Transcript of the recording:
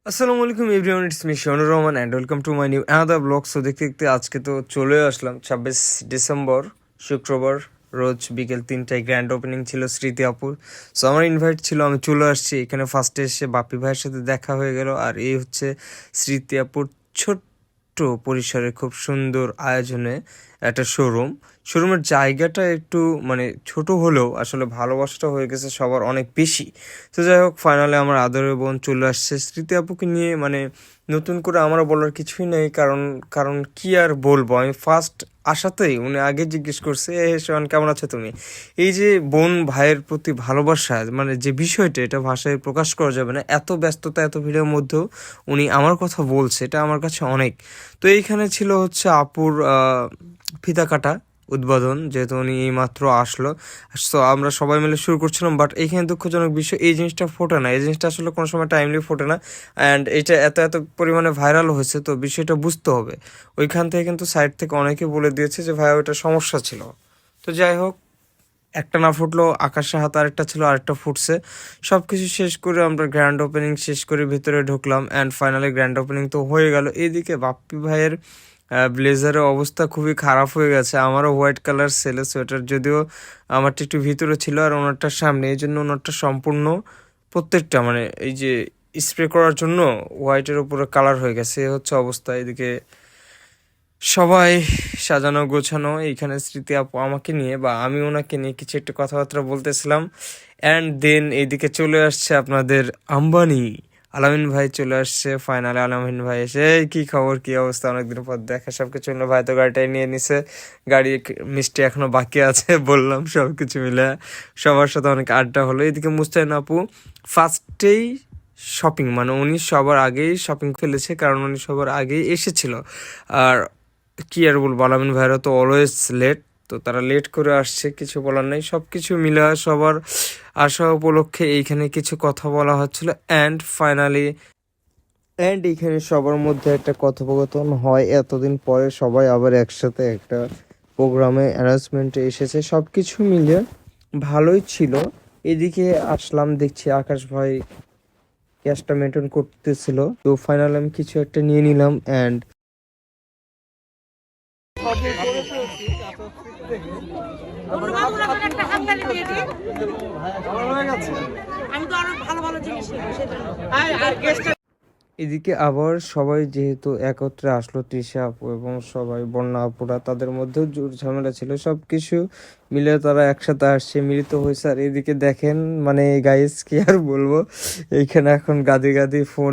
আসসালামু আলাইকুম everyone, it's me Shanur Rahman and welcome to my new another blog. So দেখতে দেখতে আজকে তো চলে আসলাম 26 ডিসেম্বর শুক্রবার রোজ বিকেল 3টায় গ্র্যান্ড ওপেনিং ছিল স্মৃতি আপুর। সো আমার ইনভাইট ছিল, আমি চলে আসছি এখানে। ফার্স্টে এসে বাপি ভাইয়ের সাথে দেখা হয়ে গেল। আর এই হচ্ছে স্মৃতি আপুর ছোট্ট পরিসরে খুব সুন্দর আয়োজনে একটা শোরুমের জায়গাটা একটু মানে ছোট হলেও আসলে ভালোবাসাটা হয়ে গেছে সবার অনেক বেশি। তো যাই হোক, ফাইনালে আমার আদরের বোন চলে আসছে স্মৃতি আপুকে নিয়ে। মানে নতুন করে আমার বলার কিছুই নেই, কারণ কারণ কি আর বলবো। আমি ফার্স্ট আসাতেই উনি আগে জিজ্ঞেস করছে, এ সোহান কেমন আছো তুমি। এই যে বোন ভাইয়ের প্রতি ভালোবাসা, মানে যে বিষয়টা, এটা ভাষায় প্রকাশ করা যাবে না। এত ব্যস্ততা, এত ভিড়ের মধ্যেও উনি আমার কথা বলছে, এটা আমার কাছে অনেক। তো এইখানে ছিল হচ্ছে আপুর ফিতা কাটা উদ্বোধন, যেহেতু উনি এইমাত্র আসলো। সো আমরা সবাই মিলে শুরু করছিলাম, বাট এইখানে দুঃখজনক বিষয়, এই জিনিসটা ফোটে না। এই জিনিসটা আসলে কোনো সময় টাইমলি ফোটে না। অ্যান্ড এটা এত এত পরিমাণে ভাইরাল হয়েছে, তো বিষয়টা বুঝতে হবে। ওইখান থেকে কিন্তু সাইড থেকে অনেকে বলে দিয়েছে যে ভাই ওইটা সমস্যা ছিল। তো যাই হোক, একটা না ফুটলো আকাশে হাত, আরেকটা ছিল, আরেকটা ফুটছে। সব কিছু শেষ করে আমরা গ্র্যান্ড ওপেনিং শেষ করে ভিতরে ঢুকলাম। অ্যান্ড ফাইনালি গ্র্যান্ড ওপেনিং তো হয়ে গেল। এইদিকে বাপ্পি ভাইয়ের ব্লেজারের অবস্থা খুবই খারাপ হয়ে গেছে। আমারও হোয়াইট কালার সেলে সোয়েটার, যদিও আমারটা একটু ভিতরে ছিল আর ওনারটার সামনে, এই জন্য ওনারটা সম্পূর্ণ প্রত্যেকটা মানে এই যে স্প্রে করার জন্য হোয়াইটের উপরে কালার হয়ে গেছে। এ হচ্ছে অবস্থা। এদিকে সবাই সাজানো গোছানো। এইখানে স্মৃতি আপু আমাকে নিয়ে বা আমি ওনাকে নিয়ে কিছু একটা কথাবার্তা বলতেছিলাম। অ্যান্ড দেন এইদিকে চলে আসছে আপনাদের আম্বানি আলামিন ভাই চলে আসছে। ফাইনালে আলামিন ভাই এসে, এই কি খবর, কি অবস্থা, অনেকদিন পর দেখা, সব কিছু মিলে। ভাই তো গাড়িটাই নিয়ে নিছে, গাড়ি মিষ্টি এখনো বাকি আছে বললাম। সব কিছু মিলে সবার সাথে অনেক আড্ডা হলো। এদিকে মুস্তাহিন আপু ফার্স্টেই শপিং, মানে উনি সবার আগেই শপিং ফেলেছে, কারণ উনি সবার আগেই এসেছিল। আর কি আর বলবো, আলামিন ভাইরা তো অলওয়েজ লেট, তো তারা লেট করে আসছে, কিছু বলার নেই। সব কিছু মিলে সবার আসা উপলক্ষে এইখানে কিছু কথা বলা হচ্ছিল। অ্যান্ড এইখানে সবার মধ্যে একটা কথোপকথন হয়, এতদিন পরে সবাই আবার একসাথে একটা প্রোগ্রামে অ্যারেঞ্জমেন্টে এসেছে। সব কিছু মিলে ভালোই ছিল। এদিকে আসলাম, দেখছি আকাশ ভাই ক্যাশটা মেনটেন করতেছিল। তো ফাইনাল আমি কিছু একটা নিয়ে নিলাম। অ্যান্ড এদিকে আবার সবাই যেহেতু একত্রে আসলো, তৃষা আপু এবং সবাই বন্যা আপুরা, তাদের মধ্যেও জোর ঝামেলা ছিল। সব কিছু মিলে তারা একসাথে আসছে, মিলিত হয়েছে। আর এদিকে দেখেন, মানে গাইস কি আর বলবো, এইখানে এখন গাদি গাদি ফোন